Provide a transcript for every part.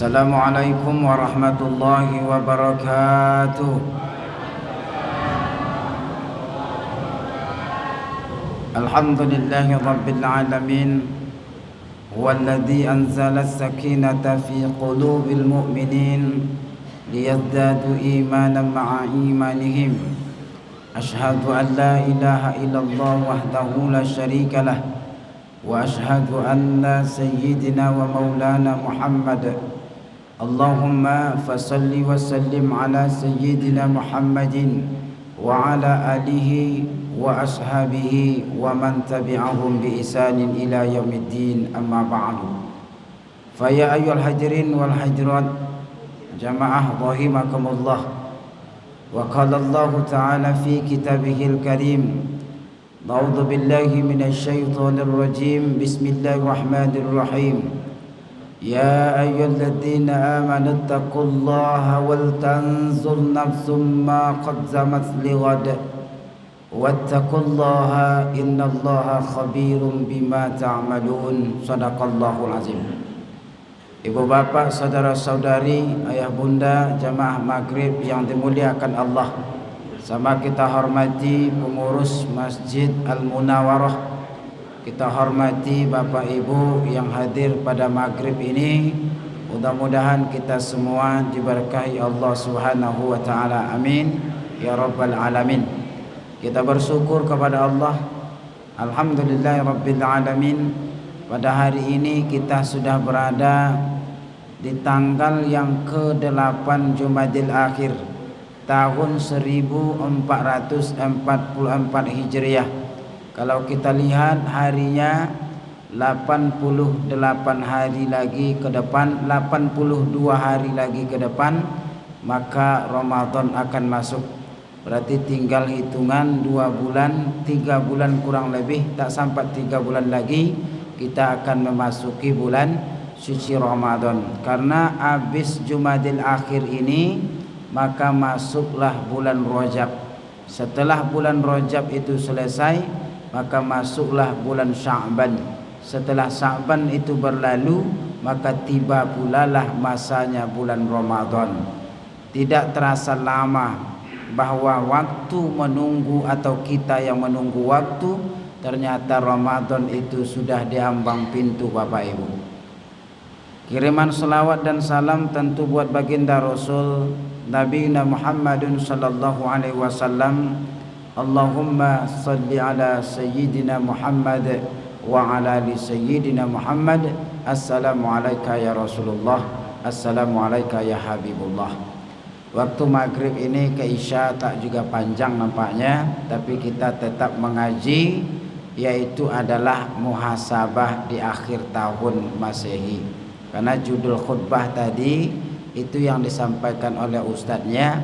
Assalamualaikum warahmatullahi wabarakatuh. Alhamdulillahi rabbil alamin. Huwallazi anzala as-sakinata fi qulubil mu'minin liyazdadu imanan ma'a imanihim. Ashhadu an la ilaha illallah wahdahu la syarika lah wa ashhadu anna sayyidina wa maulana Muhammad. Allahumma fasalli wa sallim ala sayyidina Muhammadin wa ala alihi wa ashabihi wa man tabi'ahum bi ihsanin ila yaumiddin, amma ba'du. Fa ya ayyuhal hadirin wal hadirat jamaah rahimakumullah. Wa qala Allah ta'ala fi kitabihil karim, a'udzu billahi minasy syaithanir rajim, bismillahirrahmanirrahim. Ya ayyuhalladzina amanu taqullaha wal tanzur nafsum ma qaddamat lighad wattaqullaha innallaha khabirum bima ta'malun. Shadaqallahul azim. Ibu bapak, saudara-saudari, ayah bunda, jamaah maghrib yang dimuliakan Allah, sama kita hormati pengurus Masjid Al-Munawwarah, kita hormati bapak ibu yang hadir pada maghrib ini. Mudah-mudahan kita semua diberkahi Allah Subhanahu wa ta'ala, amin ya rabbal alamin. Kita bersyukur kepada Allah, alhamdulillahi rabbil alamin. Pada hari ini kita sudah berada di tanggal yang ke-8 Jumadil Akhir tahun 1444 Hijriah. Kalau kita lihat harinya 88 hari lagi ke depan, 82 hari lagi ke depan, maka Ramadan akan masuk. Berarti tinggal hitungan 2 bulan, 3 bulan kurang lebih, tak sampai 3 bulan lagi kita akan memasuki bulan suci Ramadan. Karena habis Jumadil Akhir ini maka masuklah bulan Rajab. Setelah bulan Rajab itu selesai, maka masuklah bulan Sya'ban. Setelah Sya'ban itu berlalu, maka tiba pula lah masanya bulan Ramadan. Tidak terasa lama bahwa waktu menunggu atau kita yang menunggu waktu, ternyata Ramadan itu sudah diambang pintu Bapak Ibu. Kiriman salawat dan salam tentu buat baginda Rasul Nabi Muhammadun sallallahu alaihi wasallam. Allahumma salli ala sayyidina Muhammad wa ala ali sayyidina Muhammad. Assalamu alayka ya Rasulullah, assalamu alayka ya Habibullah. Waktu maghrib ini ke isya tak juga panjang nampaknya, tapi kita tetap mengaji, yaitu adalah muhasabah di akhir tahun Masehi. Karena judul khutbah tadi itu yang disampaikan oleh ustadznya,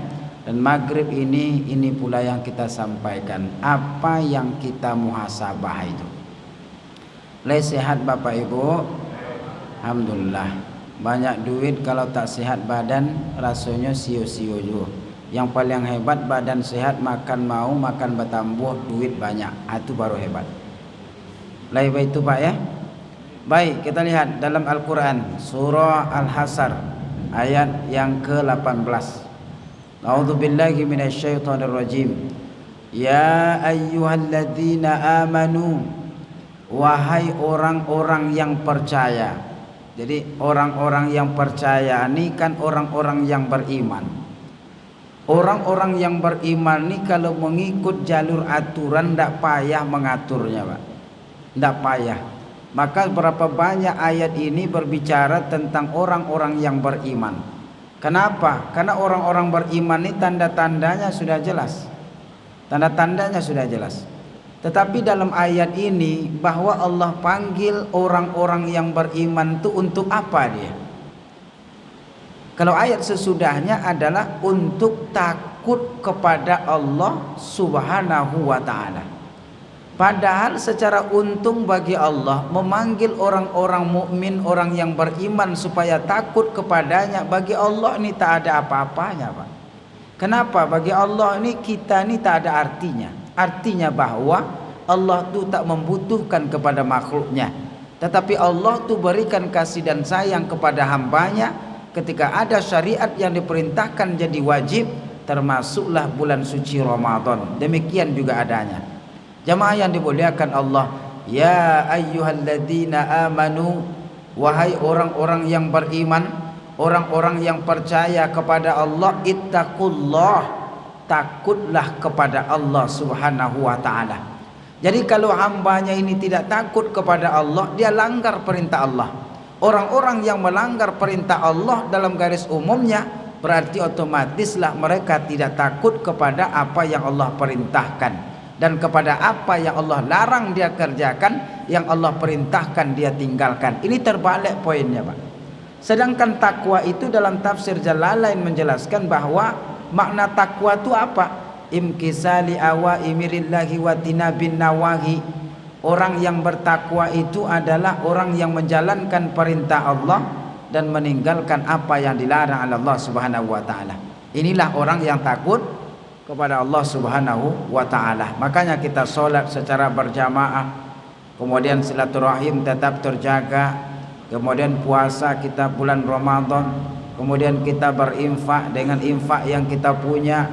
dan maghrib ini pula yang kita sampaikan. Apa yang kita muhasabah itu? Sehat Bapak Ibu? Alhamdulillah. Banyak duit kalau tak sehat badan rasanya sio-sio juga. Yang paling hebat badan sehat, makan mau, makan bertambah, duit banyak. Itu baru hebat. Baik itu Pak ya. Baik, kita lihat dalam Al-Quran surah Al-Hasr ayat yang ke-18. A'udzu billahi minasyaitonir rajim. Ya ayyuhalladzina amanu, wahai orang-orang yang percaya. Jadi orang-orang yang percaya ini kan orang-orang yang beriman. Orang-orang yang beriman ini kalau mengikut jalur aturan tidak payah mengaturnya Pak, tidak payah. Maka berapa banyak ayat ini berbicara tentang orang-orang yang beriman. Kenapa? Karena orang-orang beriman ini tanda-tandanya sudah jelas. Tanda-tandanya sudah jelas. Tetapi dalam ayat ini bahwa Allah panggil orang-orang yang beriman itu untuk apa dia? Kalau ayat sesudahnya adalah untuk takut kepada Allah Subhanahu wa ta'ala. Padahal secara untung bagi Allah memanggil orang-orang mukmin, orang yang beriman supaya takut kepadanya. Bagi Allah ini tak ada apa-apanya Pak. Kenapa? Bagi Allah ini kita ini tak ada artinya. Artinya bahwa Allah itu tak membutuhkan kepada makhluknya. Tetapi Allah itu berikan kasih dan sayang kepada hambanya ketika ada syariat yang diperintahkan jadi wajib, termasuklah bulan suci Ramadan. Demikian juga adanya. Jamaah yang dimuliakan Allah, ya ayyuhalladzina amanu, wahai orang-orang yang beriman, orang-orang yang percaya kepada Allah, ittaqullah, takutlah kepada Allah Subhanahu wa taala. Jadi kalau hambanya ini tidak takut kepada Allah, dia langgar perintah Allah. Orang-orang yang melanggar perintah Allah dalam garis umumnya berarti otomatislah mereka tidak takut kepada apa yang Allah perintahkan, dan kepada apa yang Allah larang dia kerjakan, yang Allah perintahkan dia tinggalkan. Ini terbalik poinnya, Pak. Sedangkan takwa itu dalam tafsir Jalalain menjelaskan bahwa makna takwa itu apa? Imkisali awaimirillahi wa tinabin nawahi. Orang yang bertakwa itu adalah orang yang menjalankan perintah Allah dan meninggalkan apa yang dilarang oleh Allah Subhanahu wa taala. Inilah orang yang takut kepada Allah Subhanahu wa taala. Makanya kita sholat secara berjamaah, kemudian silaturahim tetap terjaga, kemudian puasa kita bulan Ramadan, kemudian kita berinfak dengan infak yang kita punya,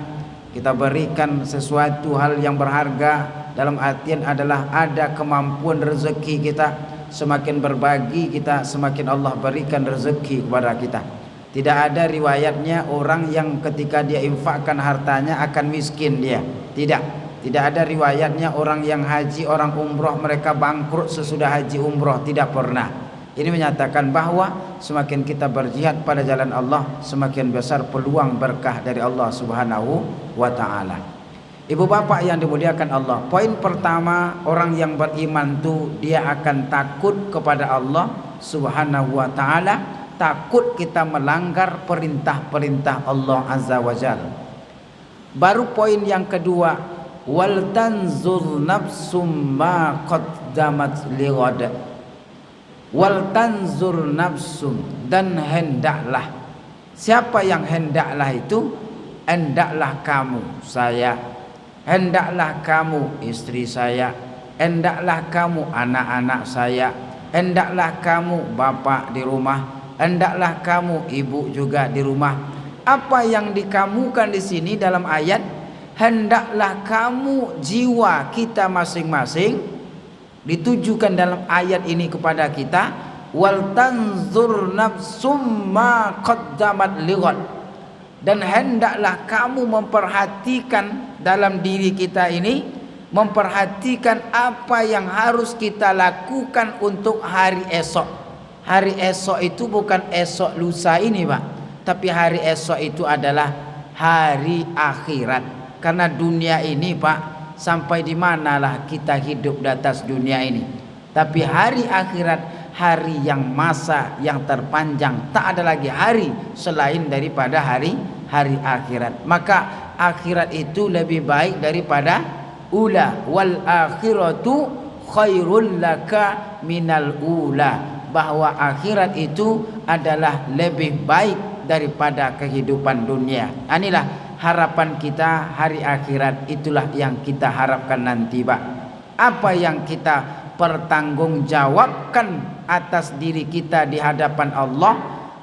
kita berikan sesuatu hal yang berharga, dalam artian adalah ada kemampuan rezeki kita, semakin berbagi kita semakin Allah berikan rezeki kepada kita. Tidak ada riwayatnya orang yang ketika dia infakkan hartanya akan miskin dia. Tidak ada riwayatnya orang yang haji, orang umroh mereka bangkrut sesudah haji umroh. Tidak pernah. Ini menyatakan bahwa semakin kita berjihad pada jalan Allah, semakin besar peluang berkah dari Allah Subhanahu wa taala. Ibu bapak yang dimuliakan Allah, poin pertama, orang yang beriman itu dia akan takut kepada Allah Subhanahu wa taala, takut kita melanggar perintah-perintah Allah Azza wa Jalla. Baru poin yang kedua, wal tanzur nafsum ma qaddamat lighad. Wal tanzur nafsum, dan hendaklah. Siapa yang hendaklah itu? Hendaklah kamu, saya. Hendaklah kamu, istri saya. Hendaklah kamu, anak-anak saya. Hendaklah kamu, bapak di rumah. Hendaklah kamu, ibu juga di rumah. Apa yang dikamukan di sini dalam ayat, hendaklah kamu, jiwa kita masing-masing ditujukan dalam ayat ini kepada kita. Wal tanzur nafsum ma qaddamat lighad. Dan hendaklah kamu memperhatikan dalam diri kita ini, memperhatikan apa yang harus kita lakukan untuk hari esok. Hari esok itu bukan esok lusa ini, Pak, tapi hari esok itu adalah hari akhirat. Karena dunia ini, Pak, sampai di manalah kita hidup di atas dunia ini. Tapi hari akhirat, hari yang masa yang terpanjang, tak ada lagi hari selain daripada hari akhirat. Maka akhirat itu lebih baik daripada ula. Wal akhiratu khairul laka minal ula. Bahwa akhirat itu adalah lebih baik daripada kehidupan dunia. Inilah harapan kita, hari akhirat itulah yang kita harapkan nanti, Pak. Apa yang kita pertanggungjawabkan atas diri kita di hadapan Allah,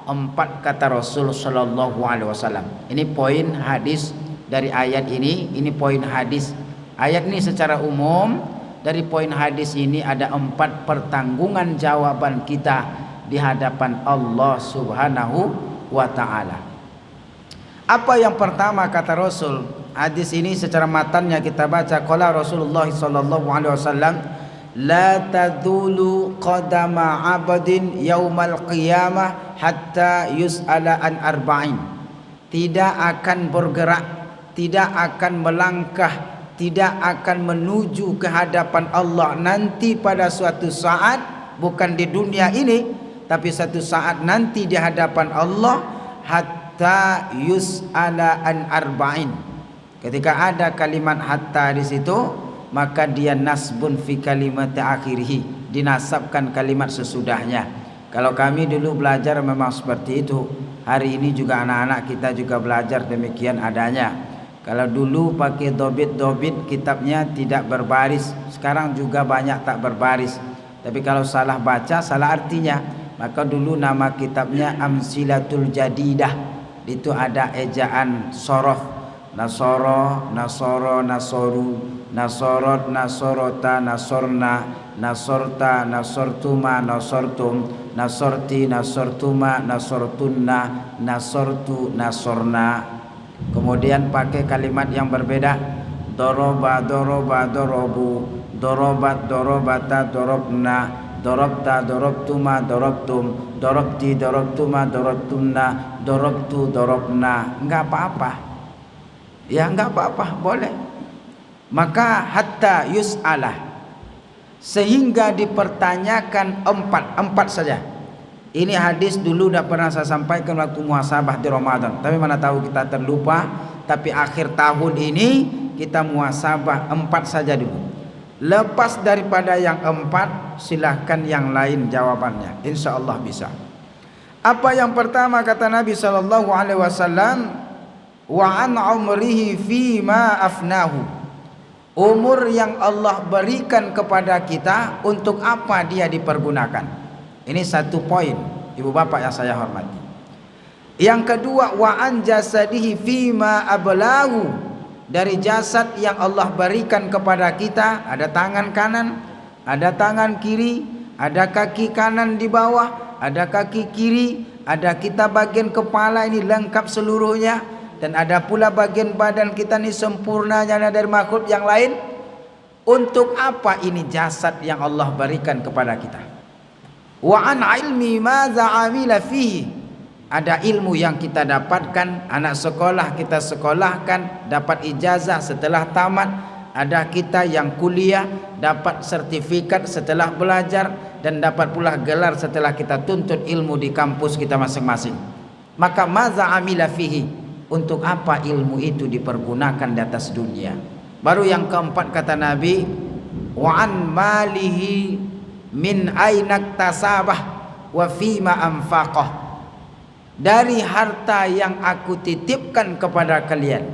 4 kata Rasul sallallahu alaihi wasallam. Ini poin hadis dari ayat ini poin hadis. Ayat ini secara umum, dari poin hadis ini ada 4 pertanggungan jawaban kita di hadapan Allah Subhanahu wa taala. Apa yang pertama kata Rasul? Hadis ini secara matannya kita baca, qala Rasulullah sallallahu alaihi wasallam, la tadulu qadama 'abdin yaumal qiyamah hatta yus'ala an arba'in. Tidak akan bergerak, tidak akan melangkah, tidak akan menuju ke hadapan Allah nanti pada suatu saat, bukan di dunia ini, tapi suatu saat nanti di hadapan Allah, hatta yus'ala an arba'in. Ketika ada kalimat hatta di situ, maka dia nasbun fi kalimat akhirih, dinasabkan kalimat sesudahnya. Kalau kami dulu belajar memang seperti itu. Hari ini juga anak-anak kita juga belajar demikian adanya. Kalau dulu pakai dobit-dobit, kitabnya tidak berbaris. Sekarang juga banyak tak berbaris. Tapi kalau salah baca, salah artinya. maka dulu nama kitabnya Amsilatul Jadidah. Itu ada ejaan sorof, nasoro, nasoro, nasoru, nasorot, nasorota, nasorna, nasorta, nasortuma, nasortum, nasorti, nasortuma, nasortunna, nasortu, nasorna. Kemudian pakai kalimat yang berbeda, doroba, doroba, dorobu, dorobat, dorobata, dorobna, dorobta, dorobtuma, dorobtum, dorobti, dorobtuma, dorobtumna, dorobtu, dorobna. Enggak apa-apa. Ya enggak apa-apa, boleh. Maka hatta yus'alah, sehingga dipertanyakan empat saja. Ini hadis dulu udah pernah saya sampaikan waktu muhasabah di Ramadan, tapi mana tahu kita terlupa. Tapi akhir tahun ini kita muhasabah 4 saja dulu. Lepas daripada yang 4, silahkan yang lain jawabannya, insya Allah bisa. Apa yang pertama kata Nabi SAW, wa an umrihi fima afnahu, umur yang Allah berikan kepada kita, untuk apa dia dipergunakan. Ini satu poin, ibu bapak yang saya hormati. Yang kedua, wa an jasadihi fima ablahu, dari jasad yang Allah berikan kepada kita, ada tangan kanan, ada tangan kiri, ada kaki kanan di bawah, ada kaki kiri, ada kita bagian kepala ini lengkap seluruhnya, dan ada pula bagian badan kita ini sempurnanya dari makhluk yang lain. Untuk apa ini jasad yang Allah berikan kepada kita? Wa an ilmi madza amila fihi, ada ilmu yang kita dapatkan, anak sekolah kita sekolahkan, dapat ijazah setelah tamat. Ada kita yang kuliah, dapat sertifikat setelah belajar, dan dapat pula gelar setelah kita tuntut ilmu di kampus kita masing-masing. Maka madza amila fihi, untuk apa ilmu itu dipergunakan di atas dunia. Baru yang keempat kata Nabi, wa an malihi min ainak tasabah wa fima anfaqah, dari harta yang aku titipkan kepada kalian.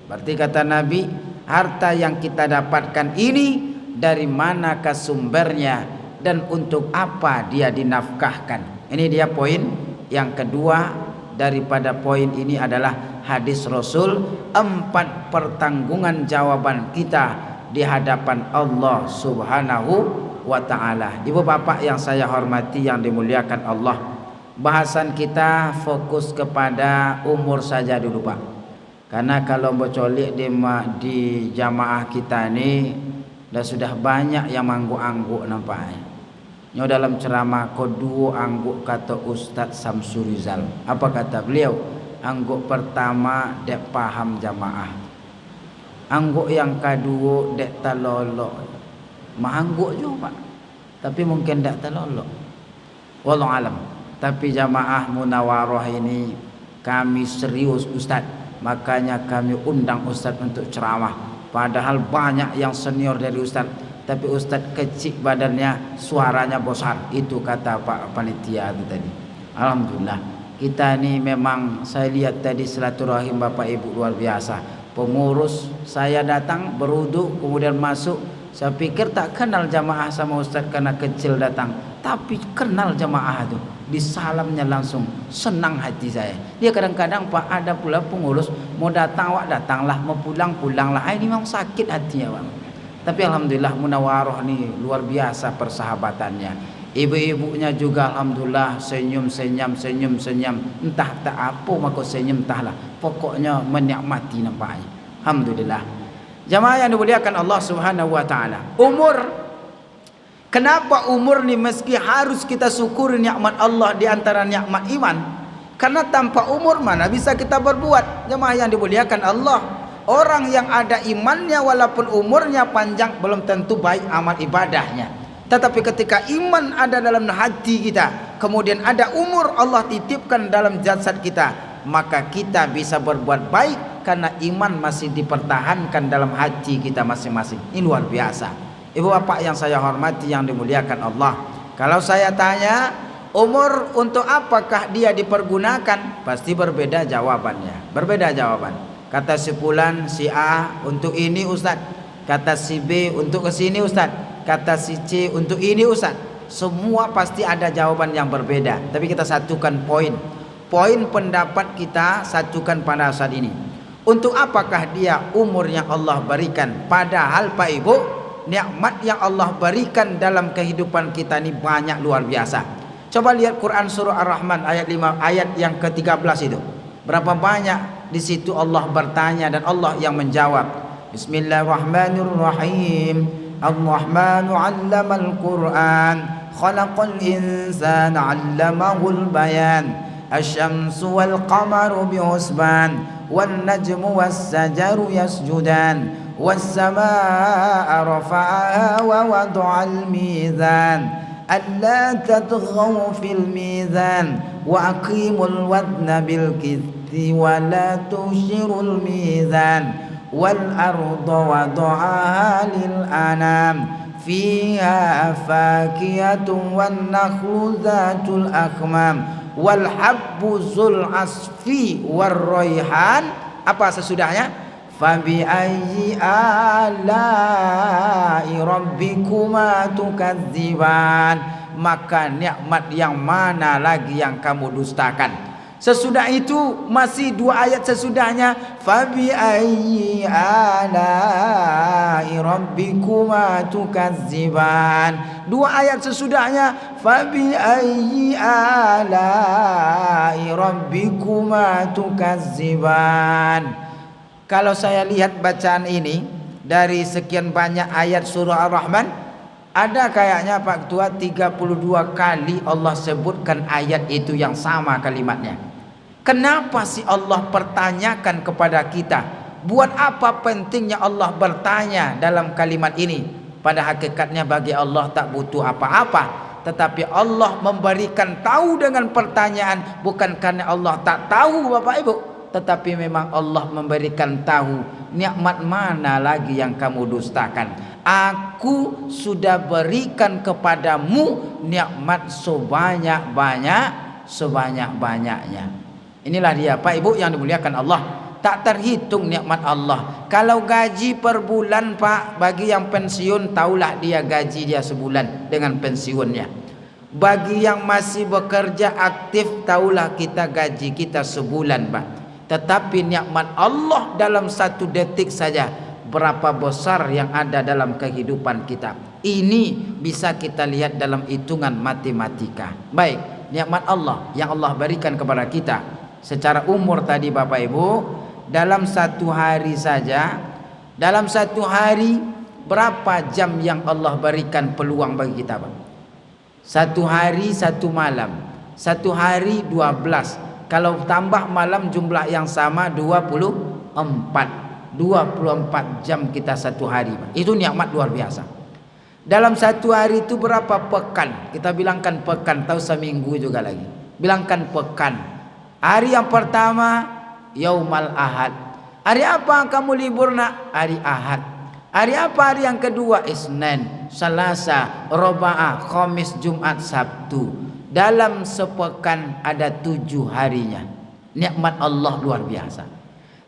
Berarti kata Nabi, harta yang kita dapatkan ini dari manakah sumbernya dan untuk apa dia dinafkahkan. Ini dia poin yang kedua daripada poin ini adalah hadis Rasul, 4 pertanggungan jawaban kita di hadapan Allah Subhanahu wa ta'ala. Ibu bapak yang saya hormati, yang dimuliakan Allah, bahasan kita fokus kepada umur saja dulu Pak. Karena kalau bocolik di jamaah kita ini sudah banyak yang mangguk-angguk nampaknya. Nyo dalam ceramah kedua angguk kata Ustadz Samsurizal. Apa kata beliau? Angguk pertama dek paham jamaah, angguk yang kedua dek talolok. Mangguk juga Pak, tapi mungkin dek talolok. Wallahu alam. Tapi jamaah Munawarah ini kami serius Ustadz, makanya kami undang Ustadz untuk ceramah. Padahal banyak yang senior dari Ustadz, tapi Ustadz kecil badannya, suaranya besar. Itu kata Pak Panitia itu tadi. Alhamdulillah. Kita ini memang saya lihat tadi silaturahim Bapak Ibu luar biasa. Pengurus saya datang berwudu kemudian masuk, saya pikir tak kenal jamaah sama Ustadz karena kecil datang, tapi kenal jamaah itu. Disalamnya langsung, senang hati saya. Dia kadang-kadang Pak ada pula pengurus mau datang, wak datanglah, mau pulang pulanglah. Ini memang sakit hatinya Pak. Tapi alhamdulillah Munawarah ini luar biasa persahabatannya. Ibu-ibunya juga alhamdulillah senyum-senyum. Entah tak apa maka senyum entahlah. Pokoknya menikmati nampaknya. Alhamdulillah. Jamaah yang dimuliakan Allah Subhanahu wa taala. Umur, kenapa umur ni meski harus kita syukuri nikmat Allah di antara nikmat iman? Karena tanpa umur mana bisa kita berbuat. Jamaah yang dimuliakan Allah, orang yang ada imannya walaupun umurnya panjang belum tentu baik amal ibadahnya. Tetapi ketika iman ada dalam hati kita, kemudian ada umur Allah titipkan dalam jasad kita, maka kita bisa berbuat baik karena iman masih dipertahankan dalam hati kita masing-masing. Ini luar biasa. Ibu bapak yang saya hormati, yang dimuliakan Allah, kalau saya tanya umur untuk apakah dia dipergunakan, pasti berbeda jawabannya. Berbeda jawaban. Kata si fulan, si A untuk ini Ustaz, kata si B untuk kesini Ustaz, kata si C untuk ini Ustaz. Semua pasti ada jawaban yang berbeda, tapi kita satukan poin pendapat kita, satukan pada saat ini. Untuk apakah dia umur yang Allah berikan? Padahal Pak Ibu, nikmat yang Allah berikan dalam kehidupan kita ini banyak, luar biasa. Coba lihat Quran surah Ar-Rahman ayat 5, ayat yang ke-13 itu. Berapa banyak di situ Allah bertanya dan Allah yang menjawab. Bismillahirrahmanirrahim. Ar-Rahmanu 'allamal Qur'an, khalaqal insana 'allamahul bayan. Asy-syamsu wal qamaru bihusban, wan najmu was sajaru yasjudan, was samaa'a rafa'aha wa wada'al mizan, alla tatghaw fil mizan, wa aqimul wadna bil qisti wa la tushirul mizan, wal arda wada'aha lil anam, fiha fakiyatun wan nakhlu zatul akmam, wal habbu zul asfi war raihan. Apa sesudahnya? Fabi ayyi ala'i rabbikuma tukadziban. Maka nikmat yang mana lagi yang kamu dustakan? Sesudah itu masih 2 ayat sesudahnya, fabi ayyi ala'i rabbikuma tukadziban. 2 ayat sesudahnya, fabi ayyi ala'i rabbikuma tukadziban. Kalau saya lihat bacaan ini dari sekian banyak ayat surah Ar-Rahman, ada kayaknya Pak Ketua 32 kali Allah sebutkan ayat itu yang sama kalimatnya. Kenapa sih Allah pertanyakan kepada kita? Buat apa pentingnya Allah bertanya dalam kalimat ini? Pada hakikatnya bagi Allah tak butuh apa-apa, tetapi Allah memberikan tahu dengan pertanyaan, bukan karena Allah tak tahu Bapak Ibu, tetapi memang Allah memberikan tahu nikmat mana lagi yang kamu dustakan. Aku sudah berikan kepadamu nikmat sebanyak-banyaknya. Inilah dia Pak Ibu yang dimuliakan Allah. Tak terhitung nikmat Allah. Kalau gaji per bulan Pak, bagi yang pensiun tahulah dia gaji dia sebulan dengan pensiunnya. Bagi yang masih bekerja aktif tahulah kita gaji kita sebulan Pak. Tetapi nikmat Allah dalam 1 detik saja, berapa besar yang ada dalam kehidupan kita. Ini bisa kita lihat dalam hitungan matematika. Baik, nikmat Allah yang Allah berikan kepada kita secara umur tadi Bapak Ibu, dalam 1 hari saja, dalam 1 hari berapa jam yang Allah berikan peluang bagi kita Pak? 1 hari 1 malam, 1 hari 12. Kalau tambah malam jumlah yang sama 24 jam kita 1 hari Pak. Itu nikmat luar biasa. Dalam 1 hari itu berapa pekan? Kita bilangkan pekan, tahu seminggu juga lagi. Bilangkan pekan. Hari yang pertama Yaumal Ahad. Hari apa kamu libur nak? Hari Ahad. Hari apa hari yang kedua? Isnin, Selasa, Roba'ah, Khamis, Jumat, Sabtu. Dalam sepekan ada 7 harinya. Nikmat Allah luar biasa.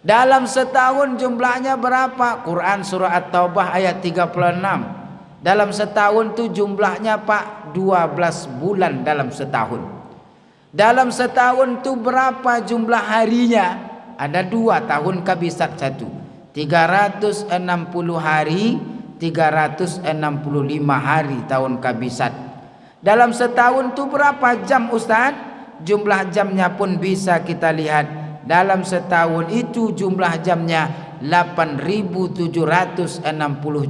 Dalam setahun jumlahnya berapa? Quran surah At-Taubah ayat 36. Dalam setahun itu jumlahnya Pak 12 bulan dalam setahun. Dalam setahun itu berapa jumlah harinya? Ada 2, tahun kabisat 1. 360 hari, 365 hari tahun kabisat. Dalam setahun itu berapa jam Ustaz? Jumlah jamnya pun bisa kita lihat. Dalam setahun itu jumlah jamnya 8.760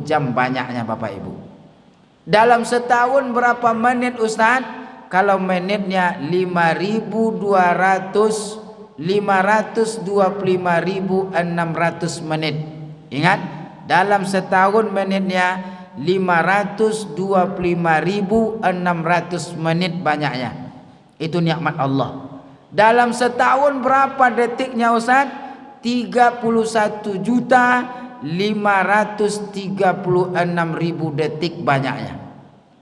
jam banyaknya Bapak Ibu. Dalam setahun berapa menit Ustaz? Kalau menitnya 525.600 menit. Ingat, dalam setahun menitnya 525.600 menit banyaknya. Itu nikmat Allah. Dalam setahun berapa detiknya Ustaz? 31.536.000 detik banyaknya.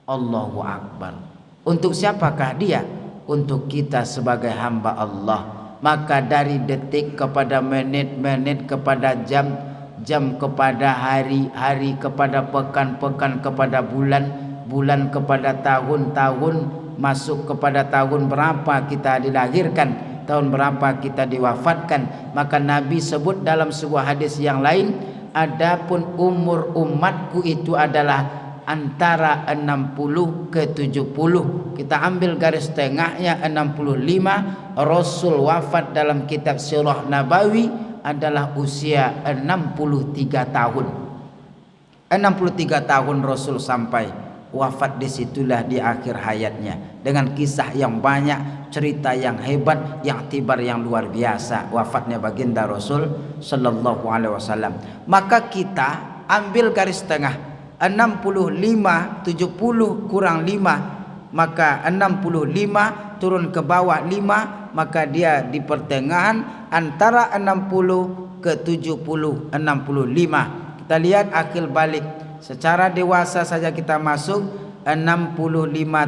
Allahu Akbar. Untuk siapakah dia? Untuk kita sebagai hamba Allah. Maka dari detik kepada menit, menit kepada jam, jam kepada hari, hari kepada pekan, pekan kepada bulan, bulan kepada tahun, tahun masuk kepada tahun berapa kita dilahirkan, tahun berapa kita diwafatkan. Maka Nabi sebut dalam sebuah hadis yang lain, adapun umur umatku itu adalah antara 60 ke 70. Kita ambil garis tengahnya 65. Rasul wafat dalam kitab Sirah Nabawi adalah usia 63 tahun. 63 tahun Rasul sampai wafat, disitulah di akhir hayatnya, dengan kisah yang banyak, cerita yang hebat, yang tibar yang luar biasa wafatnya baginda Rasul sallallahu alaihi wasallam. Maka kita ambil garis tengah 65, 70 kurang 5, maka 65 turun ke bawah 5, maka dia di pertengahan antara 60 ke 70, 65. Kita lihat akil balik, secara dewasa saja kita masuk 65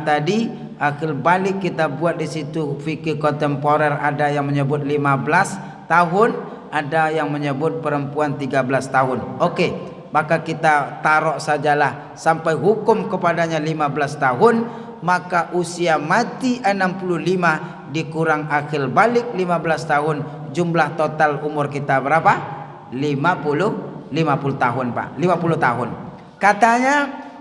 tadi. Akil balik kita buat di situ fikih kontemporer, ada yang menyebut 15 tahun, ada yang menyebut perempuan 13 tahun. Oke, maka kita taruh sajalah sampai hukum kepadanya 15 tahun, maka usia mati 65 dikurang akil balik 15 tahun, jumlah total umur kita berapa? 50 tahun, Pak. 50 tahun. Katanya,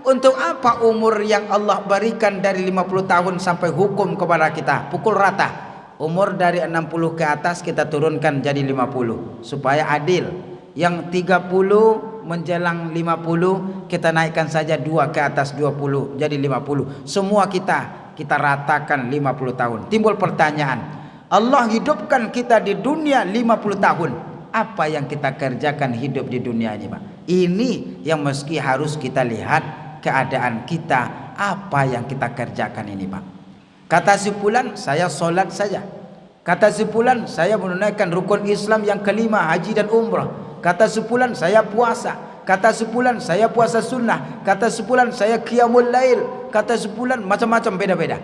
untuk apa umur yang Allah berikan dari 50 tahun sampai hukum kepada kita? Pukul rata. Umur dari 60 ke atas kita turunkan jadi 50 supaya adil. Yang 30 menjelang 50 kita naikkan saja 2 ke atas 20 jadi 50. Semua kita ratakan 50 tahun. Timbul pertanyaan, Allah hidupkan kita di dunia 50 tahun. Apa yang kita kerjakan hidup di dunia ini, Pak? Ini yang meski harus kita lihat keadaan kita, apa yang kita kerjakan ini, Pak. Kata si fulan, saya solat saja. Kata si fulan, saya menunaikan rukun Islam yang kelima, haji dan umrah. Kata si fulan, saya puasa. Kata si fulan, saya puasa sunnah. Kata si fulan, saya qiyamul lail. Kata si fulan, macam-macam, beda-beda.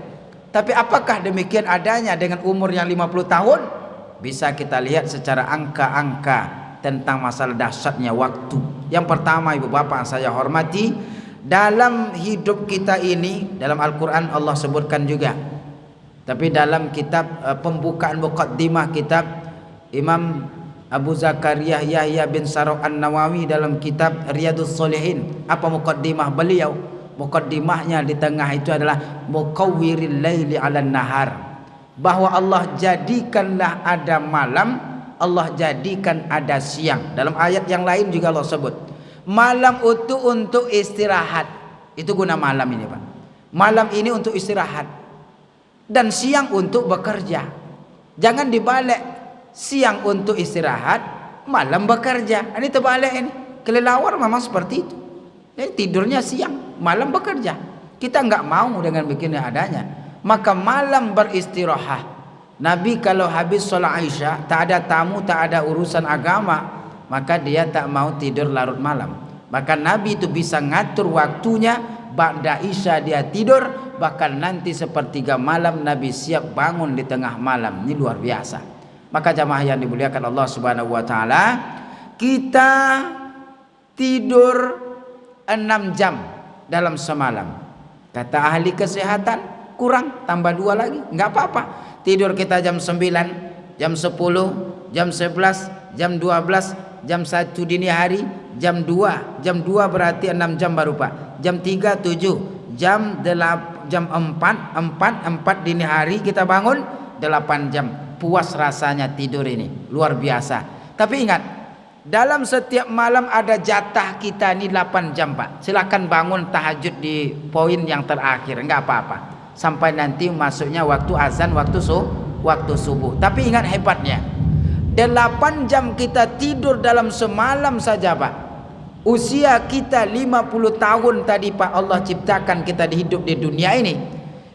Tapi apakah demikian adanya dengan umur yang 50 tahun? Bisa kita lihat secara angka-angka tentang masalah dahsyatnya waktu. Yang pertama, ibu bapak saya hormati, dalam hidup kita ini, dalam Al-Quran Allah sebutkan juga, tapi dalam kitab pembukaan muqaddimah kitab Imam Abu Zakaria Yahya bin Sharaf An-Nawawi dalam kitab Riyadhus Shalihin, apa muqaddimah beliau? Muqaddimahnya di tengah itu adalah muqawwiril laili 'alan nahar, bahwa Allah jadikanlah ada malam, Allah jadikan ada siang. Dalam ayat yang lain juga Allah sebut malam itu untuk istirahat. Itu guna malam ini, Pak. Malam ini untuk istirahat dan siang untuk bekerja. Jangan dibalik, siang untuk istirahat, malam bekerja. Ini terbalik ini. Kelelawar memang seperti itu. Jadi tidurnya siang, malam bekerja. Kita nggak mau dengan begini adanya. Maka malam beristirahat. Nabi kalau habis sholat Isya, tak ada tamu, tak ada urusan agama, maka dia tak mau tidur larut malam. Maka Nabi itu bisa ngatur waktunya. Ba'da Isya dia tidur, bahkan nanti sepertiga malam Nabi siap bangun di tengah malam. Ini luar biasa. Maka jamaah yang dimuliakan Allah Subhanahu wa taala, kita tidur 6 jam dalam semalam. Kata ahli kesehatan, kurang tambah 2 lagi, nggak apa-apa. Tidur kita jam 9, jam 10, jam 11, jam 12, jam 1 dini hari, jam 2 berarti 6 jam baru, Pak. Jam 3 7, jam 4 dini hari kita bangun 8 jam. Puas rasanya tidur ini, luar biasa. Tapi ingat, dalam setiap malam ada jatah kita ini 8 jam, Pak. Silakan bangun tahajud di poin yang terakhir, nggak apa-apa. Sampai nanti masuknya waktu azan, waktu subuh. Tapi ingat hebatnya, 8 jam kita tidur dalam semalam saja, Pak. Usia kita 50 tahun tadi, Pak, Allah ciptakan kita hidup di dunia ini.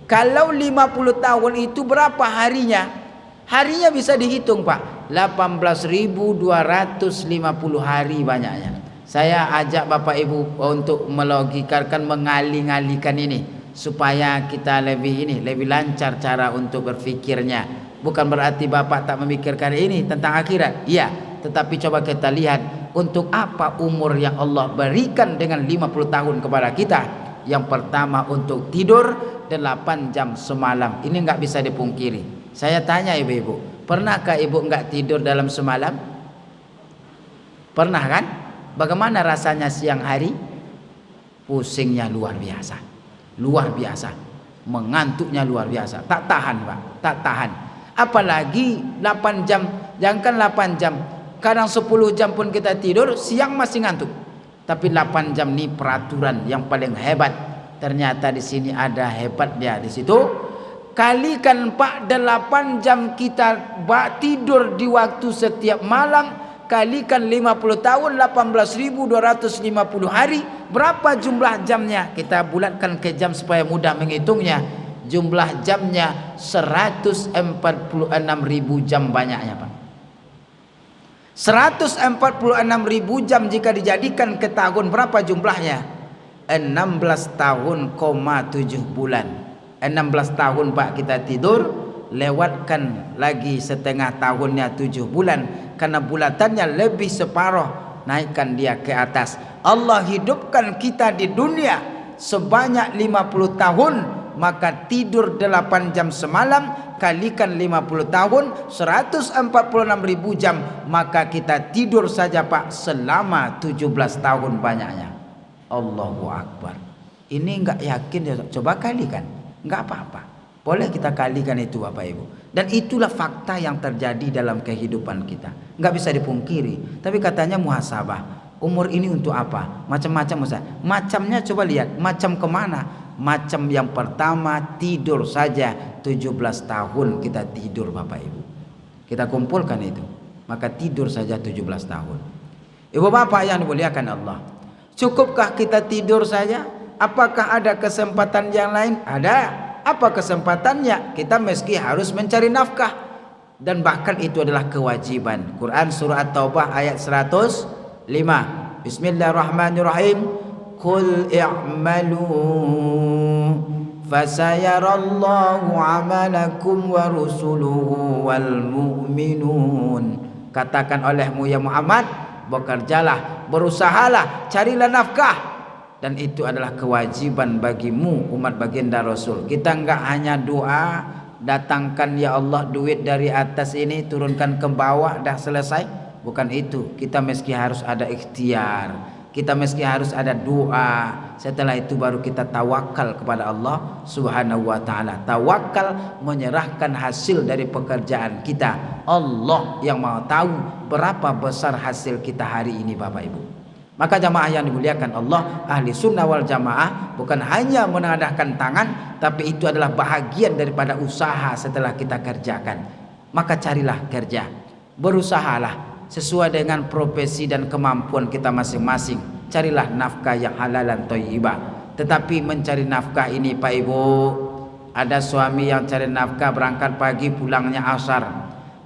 Kalau 50 tahun itu berapa harinya? Harinya bisa dihitung, Pak. 18.250 hari banyaknya. Saya ajak Bapak Ibu untuk melogikakan, mengali-ngalikan ini, supaya kita lebih lancar cara untuk berfikirnya. Bukan berarti Bapak tak memikirkan ini tentang akhirat. Iya, tetapi coba kita lihat untuk apa umur yang Allah berikan dengan 50 tahun kepada kita. Yang pertama untuk tidur 8 jam semalam. Ini nggak bisa dipungkiri. Saya tanya ibu-ibu, pernahkah ibu nggak tidur dalam semalam? Pernah kan? Bagaimana rasanya siang hari? Pusingnya luar biasa. Luar biasa. Mengantuknya luar biasa. Tak tahan, Pak. Tak tahan. Apalagi 8 jam. Jangankan 8 jam. Kadang 10 jam pun kita tidur, siang masih ngantuk. Tapi 8 jam ini peraturan yang paling hebat. Ternyata di sini ada hebatnya di situ. Kalikan Pak 8 jam kita tidur di waktu setiap malam, kalikan 50 tahun 18.250 hari, berapa jumlah jamnya? Kita bulatkan ke jam supaya mudah menghitungnya. Jumlah jamnya 146.000 jam banyaknya, Pak. 146.000 jam jika dijadikan ke tahun, berapa jumlahnya? 16 tahun, 7 bulan. 16 tahun Pak kita tidur, lewatkan lagi setengah tahunnya 7 bulan. Karena bulatannya lebih separuh, naikkan dia ke atas. Allah hidupkan kita di dunia sebanyak 50 tahun, maka tidur 8 jam semalam kalikan 50 tahun 146.000 jam, maka kita tidur saja Pak selama 17 tahun banyaknya. Allahu Akbar. Ini enggak yakin ya, coba kalikan. Enggak apa-apa. Boleh kita kalikan itu Bapak Ibu. Dan itulah fakta yang terjadi dalam kehidupan kita. Enggak bisa dipungkiri. Tapi katanya muhasabah. Umur ini untuk apa? Macam-macam Ustaz. Macamnya coba lihat, macam kemana? Macam yang pertama tidur saja 17 tahun kita tidur Bapak Ibu. Kita kumpulkan itu. Maka tidur saja 17 tahun. Ibu Bapak yang dimuliakan Allah. Cukupkah kita tidur saja? Apakah ada kesempatan yang lain? Ada. Apa kesempatannya? Kita meski harus mencari nafkah. Dan bahkan itu adalah kewajiban. Quran surah At-Taubah ayat 105. Bismillahirrahmanirrahim. Qul i'malu fasayarallahu amalakum wa rusuluhu wal mu'minun. Katakan olehmu ya Muhammad, bekerjalah, berusahalah, carilah nafkah. Dan itu adalah kewajiban bagimu umat baginda Rasul. Kita enggak hanya doa, datangkan ya Allah duit dari atas ini, turunkan ke bawah, dah selesai. Bukan itu. Kita meski harus ada ikhtiar, kita meski harus ada doa. Setelah itu baru kita tawakal kepada Allah Subhanahu wa ta'ala. Tawakal menyerahkan hasil dari pekerjaan kita. Allah yang mau tahu berapa besar hasil kita hari ini Bapak Ibu. Maka jamaah yang dimuliakan Allah, ahli sunnah wal jamaah bukan hanya menengadahkan tangan, tapi itu adalah bahagian daripada usaha setelah kita kerjakan. Maka carilah kerja, berusahalah sesuai dengan profesi dan kemampuan kita masing-masing. Carilah nafkah yang halal dan thayyibah. Tetapi mencari nafkah ini Pak Ibu, ada suami yang cari nafkah berangkat pagi pulangnya asar.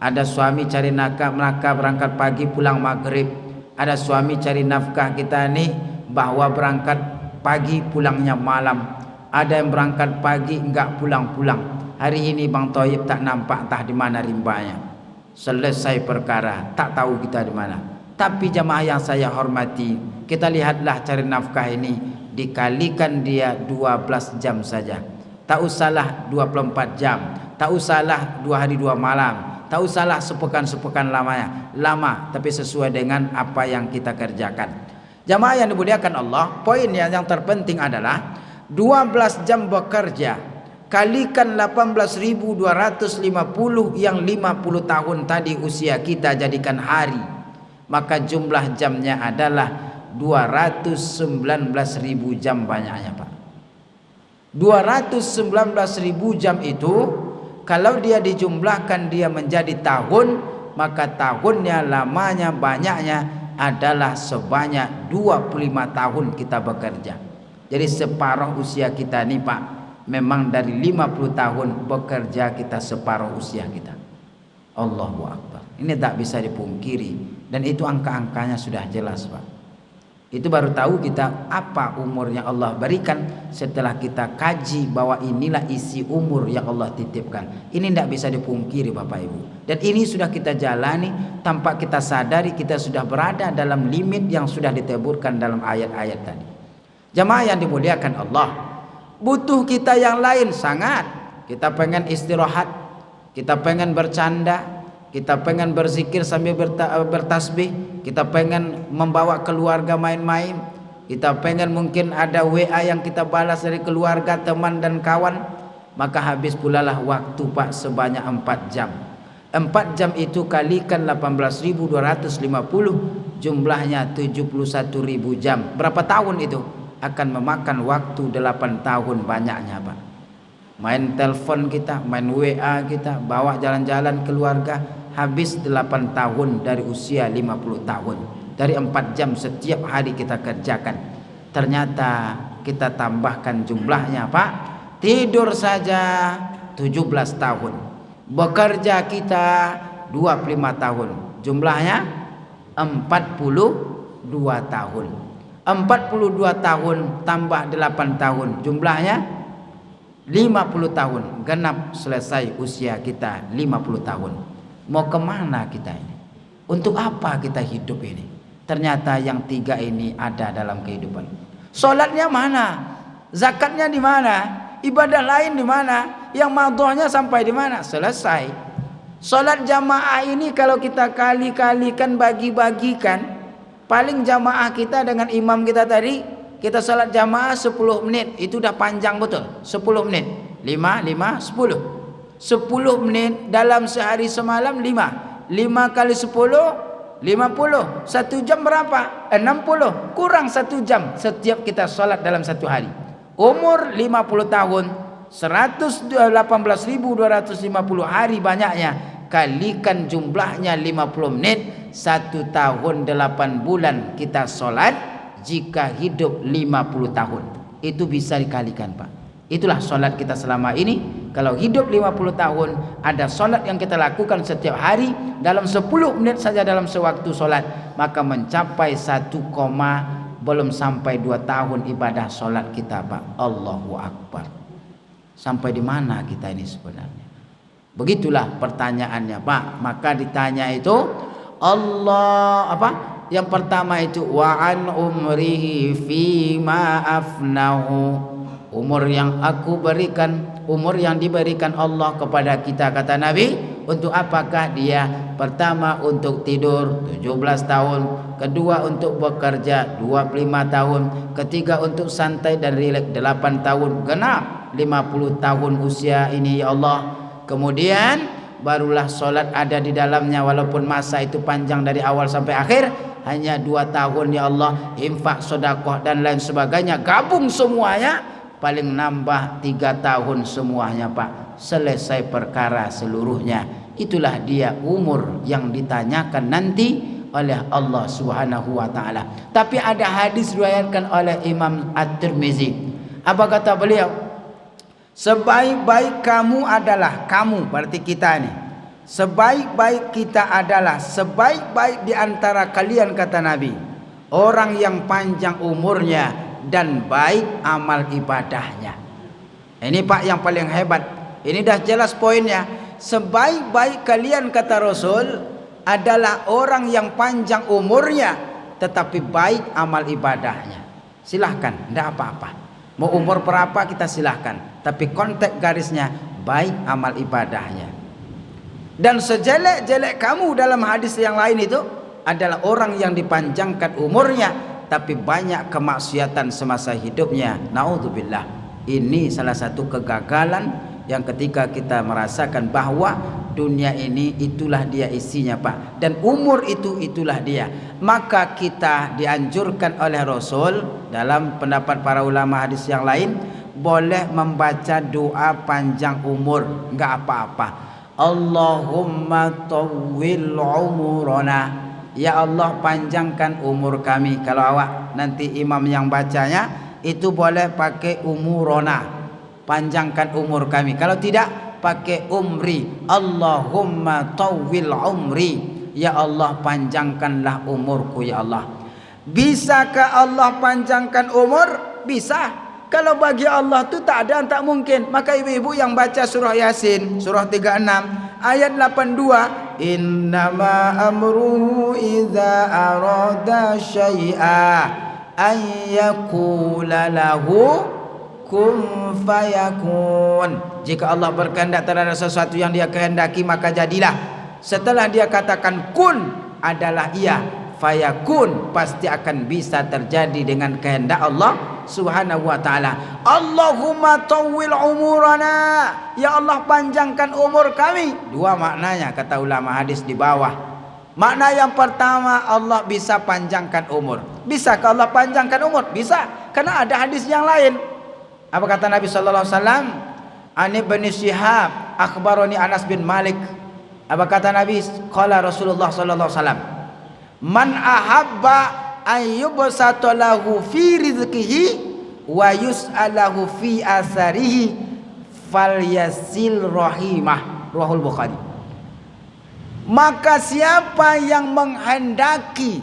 Ada suami cari nafkah berangkat pagi pulang maghrib. Ada suami cari nafkah kita nih bahwa berangkat pagi pulangnya malam. Ada yang berangkat pagi enggak pulang-pulang. Hari ini Bang Thayyib tak nampak entah di mana rimbanya. Selesai perkara, tak tahu kita di mana. Tapi jamaah yang saya hormati, kita lihatlah cari nafkah ini dikalikan dia 12 jam saja. Tak usahlah 24 jam, tak usahlah 2 hari 2 malam. Tak usahlah sepekan-sepekan lamanya, lama, tapi sesuai dengan apa yang kita kerjakan. Jamaah yang dimuliakan Allah, poin yang terpenting adalah 12 jam bekerja kalikan 18.250 yang 50 tahun tadi usia kita jadikan hari, maka jumlah jamnya adalah 219.000 jam banyaknya Pak. 219.000 jam itu kalau dia dijumlahkan dia menjadi tahun, maka tahunnya, lamanya, banyaknya adalah sebanyak 25 tahun kita bekerja. Jadi separuh usia kita nih Pak, memang dari 50 tahun bekerja kita separuh usia kita. Allahu Akbar. Ini tak bisa dipungkiri. Dan itu angka-angkanya sudah jelas Pak. Itu baru tahu kita apa umur yang Allah berikan setelah kita kaji bahwa inilah isi umur yang Allah titipkan. Ini tidak bisa dipungkiri Bapak Ibu. Dan ini sudah kita jalani tanpa kita sadari kita sudah berada dalam limit yang sudah diteburkan dalam ayat-ayat tadi. Jamaah yang dimuliakan Allah, butuh kita yang lain sangat. Kita pengen istirahat, kita pengen bercanda, kita pengen berzikir sambil bertasbih, kita pengen membawa keluarga main-main, kita pengen mungkin ada WA yang kita balas dari keluarga, teman dan kawan. Maka habis pula lah waktu Pak sebanyak 4 jam. 4 jam itu kalikan 18.250, jumlahnya 71.000 jam. Berapa tahun itu? Akan memakan waktu 8 tahun banyaknya Pak. Main telepon kita, main WA kita, bawa jalan-jalan keluarga, habis 8 tahun dari usia 50 tahun. Dari 4 jam setiap hari kita kerjakan. Ternyata kita tambahkan jumlahnya Pak. Tidur saja 17 tahun. Bekerja kita 25 tahun. Jumlahnya 42 tahun. 42 tahun tambah 8 tahun. Jumlahnya 50 tahun. Genap selesai usia kita 50 tahun. Mau kemana kita ini? Untuk apa kita hidup ini? Ternyata yang 3 ini ada dalam kehidupan. Sholatnya mana? Zakatnya di mana? Ibadah lain di mana? Yang madhahnya sampai di mana? Selesai. Sholat jamaah ini kalau kita kali-kalikan, bagi-bagikan, paling jamaah kita dengan imam kita tadi, kita sholat jamaah 10 menit. Itu udah panjang betul. 10 menit. 5, 10. 10 menit dalam sehari semalam 5. 5 kali 10, 50. 1 jam berapa? 60. Kurang 1 jam setiap kita sholat dalam 1 hari. Umur 50 tahun, 118.250 hari banyaknya, kalikan jumlahnya 50 menit, 1 tahun 8 bulan kita sholat. Jika hidup 50 tahun, itu bisa dikalikan Pak. Itulah sholat kita selama ini. Kalau hidup 50 tahun, ada sholat yang kita lakukan setiap hari dalam 10 menit saja dalam sewaktu sholat, maka mencapai 1, belum sampai 2 tahun ibadah sholat kita Pak. Allahu Akbar. Sampai di mana kita ini sebenarnya? Begitulah pertanyaannya Pak. Maka ditanya itu Allah apa? Yang pertama itu wa an umrihi fima afnahu. Umur yang aku berikan, umur yang diberikan Allah kepada kita, kata Nabi, untuk apakah dia? Pertama untuk tidur 17 tahun, kedua untuk bekerja 25 tahun, ketiga untuk santai dan rileks 8 tahun, genap 50 tahun usia ini ya Allah. Kemudian barulah solat ada di dalamnya, walaupun masa itu panjang dari awal sampai akhir hanya 2 tahun ya Allah. Infak, sedekah dan lain sebagainya, gabung semuanya paling nambah 3 tahun semuanya Pak. Selesai perkara seluruhnya. Itulah dia umur yang ditanyakan nanti oleh Allah Subhanahu wa taala. Tapi ada hadis riwayatkan oleh Imam At-Tirmizi. Apa kata beliau? Sebaik-baik kamu adalah, kamu berarti kita nih, sebaik-baik kita adalah sebaik-baik di antara kalian, kata Nabi, orang yang panjang umurnya dan baik amal ibadahnya. Ini Pak yang paling hebat. Ini dah jelas poinnya. Sebaik-baik kalian, kata Rasul, adalah orang yang panjang umurnya tetapi baik amal ibadahnya. Silahkan, tidak apa-apa. Mau umur berapa kita silahkan, tapi konteks garisnya baik amal ibadahnya. Dan sejelek-jelek kamu dalam hadis yang lain itu adalah orang yang dipanjangkan umurnya tapi banyak kemaksiatan semasa hidupnya. Naudzubillah. Ini salah satu kegagalan yang ketika kita merasakan bahwa dunia ini itulah dia isinya Pak, dan umur itu itulah dia, maka kita dianjurkan oleh Rasul dalam pendapat para ulama hadis yang lain boleh membaca doa panjang umur, enggak apa-apa. Allahumma tawwil umurana, ya Allah panjangkan umur kami. Kalau awak nanti imam yang bacanya itu boleh pakai umurona, panjangkan umur kami. Kalau tidak pakai umri, Allahumma tawwil umri, ya Allah panjangkanlah umurku ya Allah. Bisakah Allah panjangkan umur? Bisa. Kalau bagi Allah itu tak ada yang tak mungkin. Maka ibu-ibu yang baca surah Yasin, surah 36 ayat 82, innama amruhu idza arada syai'a ayyakula lahu kun fayakun. Jika Allah berkehendak terhadap sesuatu yang dia kehendaki, maka jadilah. Setelah dia katakan kun adalah ia, fayakun pasti akan bisa terjadi dengan kehendak Allah Subhanahu wa taala. Allahumma tawwil umurana, ya Allah panjangkan umur kami. Dua maknanya kata ulama hadis di bawah. Makna yang pertama, Allah bisa panjangkan umur. Bisakah Allah panjangkan umur? Bisa, karena ada hadis yang lain. Apa kata Nabi sallallahu alaihi wasallam? Ani bin Syihab akhbarani Anas bin Malik. Apa kata Nabi? Qala Rasulullah sallallahu alaihi wasallam, man ahabba ayyubsata lahu fi rizqihi wa yus'alahu fi asarihi falyasil rahimah. Rahul Bukhari. Maka siapa yang menghendaki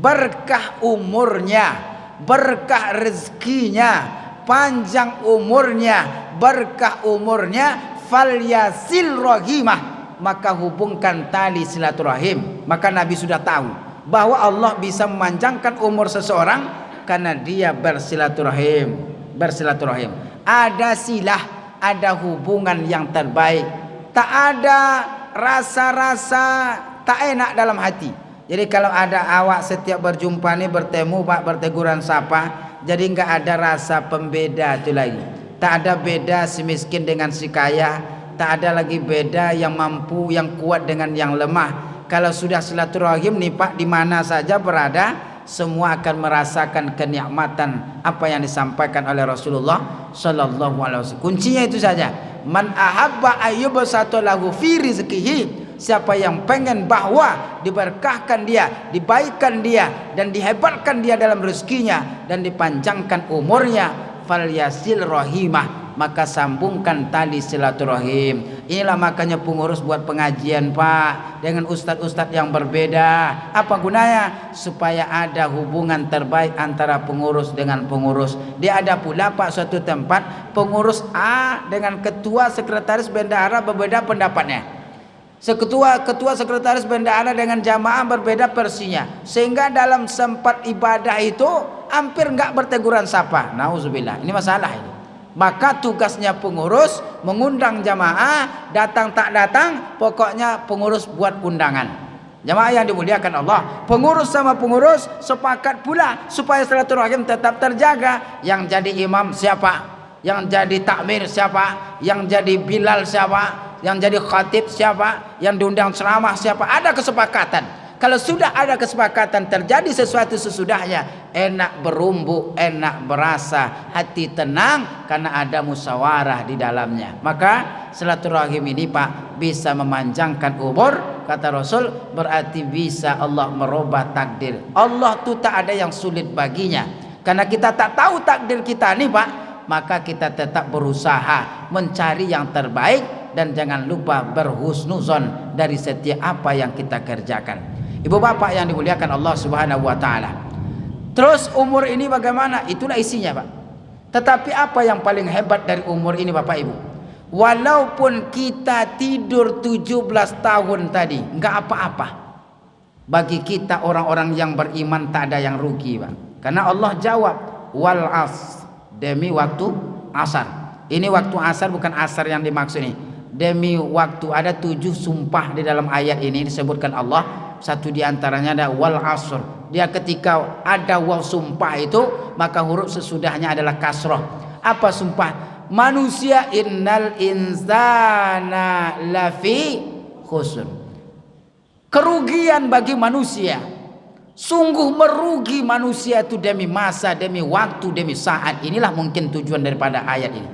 berkah umurnya, berkah rezekinya, panjang umurnya, berkah umurnya, falyasil rahimah, maka hubungkan tali silaturahim. Maka Nabi sudah tahu bahwa Allah bisa memanjangkan umur seseorang karena dia bersilaturahim. Bersilaturahim, ada silah, ada hubungan yang terbaik. Tak ada rasa-rasa tak enak dalam hati. Jadi kalau ada awak setiap berjumpa nih, bertemu pak, berteguran sapa, jadi nggak ada rasa pembeda itu lagi. Tak ada beda si miskin dengan si kaya, tak ada lagi beda yang mampu, yang kuat dengan yang lemah. Kalau sudah silaturahim nih pak, di mana saja berada, semua akan merasakan kenikmatan apa yang disampaikan oleh Rasulullah sallallahu alaihi wasallam. Kuncinya itu saja. Man ahabba ayyubsata lahu fi rizqihi, siapa yang pengen bahwa diberkahkan dia, dibaikkan dia, dan dihebatkan dia dalam rezekinya, dan dipanjangkan umurnya, falyasil rahimah, maka sambungkan tali silaturahim. Inilah makanya pengurus buat pengajian pak dengan ustadz-ustadz yang berbeda. Apa gunanya? Supaya ada hubungan terbaik antara pengurus dengan pengurus. Dia ada pula pak suatu tempat pengurus A dengan ketua sekretaris bendahara berbeda pendapatnya. Ketua sekretaris bendahara dengan jamaah berbeda versinya, sehingga dalam sempat ibadah itu hampir enggak berteguran sapa. Nauzubillah, ini masalah ini. Maka tugasnya pengurus mengundang jamaah, datang tak datang, pokoknya pengurus buat undangan. Jamaah yang dimuliakan Allah, pengurus sama pengurus sepakat pula supaya silaturahim tetap terjaga. Yang jadi imam siapa? Yang jadi takmir siapa? Yang jadi bilal siapa? Yang jadi khatib siapa? Yang diundang ceramah siapa? Ada kesepakatan. Kalau sudah ada kesepakatan, terjadi sesuatu sesudahnya, enak berumbu, enak berasa, hati tenang karena ada musyawarah di dalamnya. Maka silaturahim ini pak bisa memanjangkan umur, kata Rasul, berarti bisa Allah merubah takdir. Allah tuh tak ada yang sulit baginya. Karena kita tak tahu takdir kita nih pak, maka kita tetap berusaha mencari yang terbaik, dan jangan lupa berhusnuzon dari setiap apa yang kita kerjakan. Ibu bapak yang dimuliakan Allah Subhanahu wa taala. Terus umur ini bagaimana? Itulah isinya, Pak. Tetapi apa yang paling hebat dari umur ini Bapak Ibu? Walaupun kita tidur 17 tahun tadi, enggak apa-apa. Bagi kita orang-orang yang beriman tak ada yang rugi, Pak. Karena Allah jawab, wal as, demi waktu asar. Ini waktu asar bukan asar yang dimaksud ini. Demi waktu, ada 7 sumpah di dalam ayat ini disebutkan Allah. Satu di antaranya ada wal asr. Dia ketika ada waw sumpah itu, maka huruf sesudahnya adalah kasroh. Apa sumpah? Manusia, innal insana lafi khusr. Kerugian bagi manusia. Sungguh merugi manusia itu demi masa, demi waktu, demi saat. Inilah mungkin tujuan daripada ayat ini.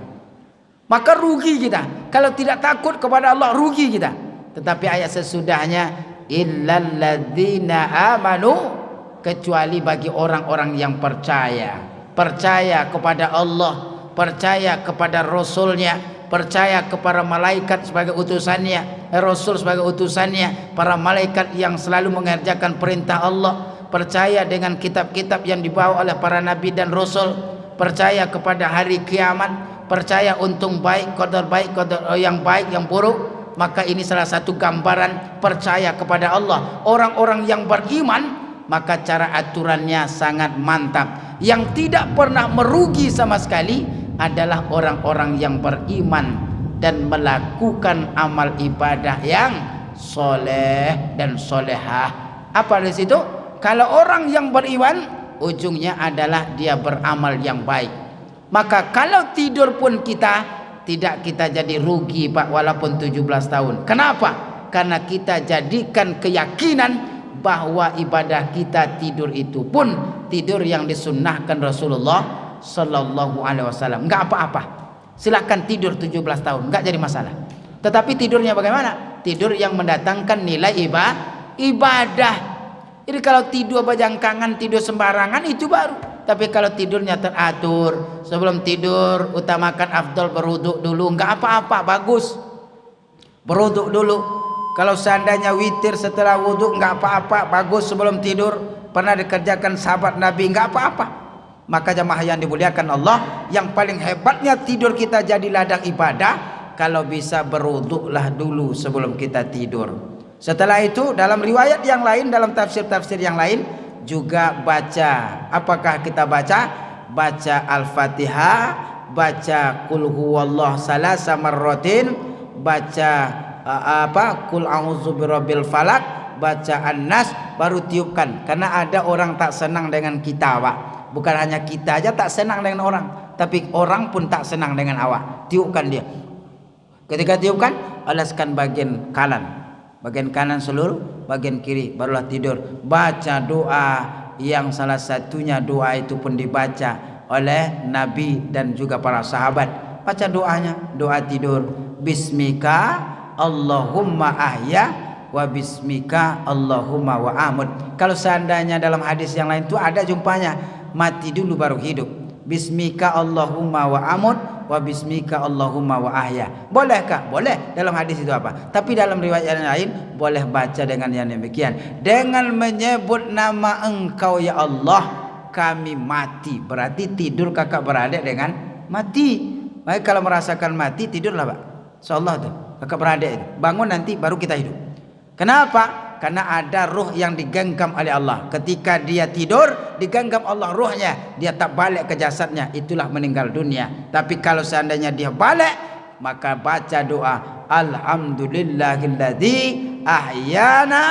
Maka rugi kita. Kalau tidak takut kepada Allah, rugi kita. Tetapi ayat sesudahnya, illal ladzina amanu, kecuali bagi orang-orang yang percaya. Percaya kepada Allah, percaya kepada Rasulnya, percaya kepada malaikat sebagai utusannya, Rasul sebagai utusannya, para malaikat yang selalu mengerjakan perintah Allah, percaya dengan kitab-kitab yang dibawa oleh para nabi dan Rasul, percaya kepada hari kiamat, percaya untung baik, qadar yang baik, yang buruk. Maka ini salah satu gambaran percaya kepada Allah. Orang-orang yang beriman maka cara aturannya sangat mantap. Yang tidak pernah merugi sama sekali adalah orang-orang yang beriman dan melakukan amal ibadah yang soleh dan solehah. Apa di situ? Kalau orang yang beriman, ujungnya adalah dia beramal yang baik. Maka kalau tidur pun tidak kita jadi rugi Pak, walaupun 17 tahun. Kenapa? Karena kita jadikan keyakinan bahwa ibadah kita tidur itu pun tidur yang disunnahkan Rasulullah Sallallahu Alaihi Wasallam. Enggak apa-apa. Silahkan tidur 17 tahun, enggak jadi masalah. Tetapi tidurnya bagaimana? Tidur yang mendatangkan nilai ibadah. Jadi kalau tidur bajangkangan, tidur sembarangan itu baru. Tapi kalau tidurnya teratur, sebelum tidur utamakan afdal berwuduk dulu, enggak apa-apa, bagus. Berwuduk dulu. Kalau seandainya witir setelah wuduk, enggak apa-apa, bagus sebelum tidur. Pernah dikerjakan sahabat Nabi, enggak apa-apa. Maka jamaah yang dimuliakan Allah, yang paling hebatnya tidur kita jadi ladang ibadah kalau bisa berwuduklah dulu sebelum kita tidur. Setelah itu dalam riwayat yang lain, dalam tafsir-tafsir yang lain juga baca. Apakah kita baca? Baca Al-Fatihah, baca Qul huwallahu salasa marratin, baca Qul a'udzu birabbil falaq, baca An-Nas, baru tiupkan. Karena ada orang tak senang dengan kita, Pak. Bukan hanya kita aja tak senang dengan orang, tapi orang pun tak senang dengan awak. Tiupkan dia. Ketika tiupkan, alaskan bagian kanan seluruh, bagian kiri, barulah tidur. Baca doa yang salah satunya doa itu pun dibaca oleh Nabi dan juga para sahabat. Baca doanya, doa tidur. Bismika Allahumma ahya wa bismika Allahumma wa amut. Kalau seandainya dalam hadis yang lain itu ada jumpanya, mati dulu baru hidup. Bismika Allahumma wa amut wa bismika Allahumma wa ahya. Bolehkah? Boleh. Dalam hadis itu apa? Tapi dalam riwayat yang lain boleh baca dengan yang demikian. Dengan menyebut nama Engkau ya Allah, kami mati. Berarti tidur kakak beradik dengan mati. Baik, kalau merasakan mati tidurlah Pak. Insyaallah tuh kakak beradik itu. Bangun nanti baru kita hidup. Kenapa? Karena ada ruh yang digenggam oleh Allah. Ketika dia tidur, digenggam Allah ruhnya, dia tak balik ke jasadnya, itulah meninggal dunia. Tapi kalau seandainya dia balik, maka baca doa Alhamdulillahilladzi ahyana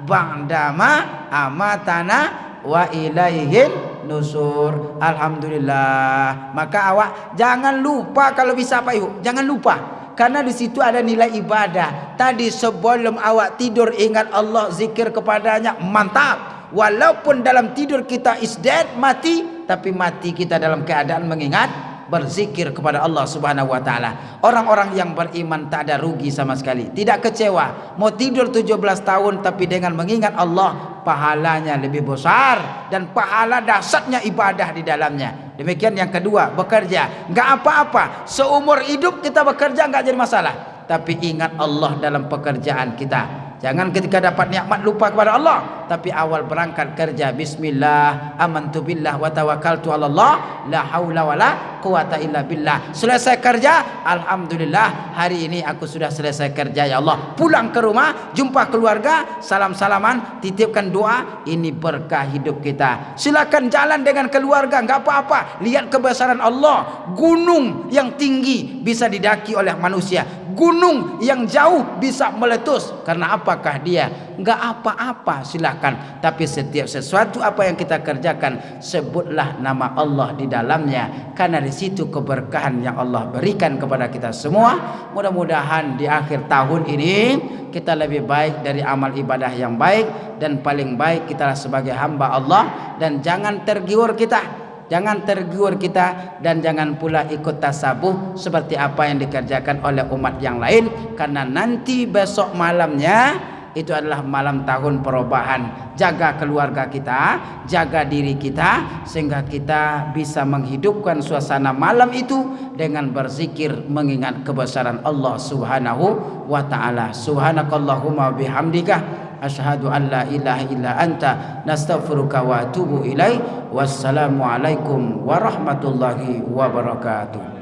ba'dama amatana wa ilaihin nusur. Alhamdulillah. Maka awak jangan lupa, kalau bisa Pak Ibu, jangan lupa. Karena di situ ada nilai ibadah. Tadi sebelum awak tidur ingat Allah, zikir kepadanya, mantap. Walaupun dalam tidur kita is dead, mati, tapi mati kita dalam keadaan mengingat, berzikir kepada Allah Subhanahu wa taala. Orang-orang yang beriman tak ada rugi sama sekali, tidak kecewa. Mau tidur 17 tahun tapi dengan mengingat Allah, pahalanya lebih besar dan pahala dahsyatnya ibadah di dalamnya. Demikian yang kedua, bekerja. Enggak apa-apa, seumur hidup kita bekerja enggak jadi masalah. Tapi ingat Allah dalam pekerjaan kita. Jangan ketika dapat nikmat lupa kepada Allah. Tapi awal berangkat kerja, bismillah, amantu billah wa tawakkaltu ala Allah, la haula wala quwata illa billah. Selesai kerja, alhamdulillah, hari ini aku sudah selesai kerja ya Allah. Pulang ke rumah, jumpa keluarga, salam-salaman, titipkan doa, ini berkah hidup kita. Silakan jalan dengan keluarga, enggak apa-apa. Lihat kebesaran Allah. Gunung yang tinggi bisa didaki oleh manusia. Gunung yang jauh bisa meletus. Karena apakah dia? Enggak apa-apa, silakan. Tapi setiap sesuatu apa yang kita kerjakan, sebutlah nama Allah di dalamnya. Karena di situ keberkahan yang Allah berikan kepada kita semua. Mudah-mudahan di akhir tahun ini kita lebih baik dari amal ibadah yang baik, dan paling baik kita sebagai hamba Allah. Dan jangan tergiur kita. Jangan tergiur kita, dan jangan pula ikut tasabuh seperti apa yang dikerjakan oleh umat yang lain. Karena nanti besok malamnya itu adalah malam tahun perubahan. Jaga keluarga kita, jaga diri kita, sehingga kita bisa menghidupkan suasana malam itu dengan berzikir mengingat kebesaran Allah Subhanahu wa ta'ala. Subhanakallahumma bihamdika asyhadu an la ilaha illa anta, nastaghfiruka wa atubu ilaik. Wassalamu alaikum warahmatullahi wabarakatuh.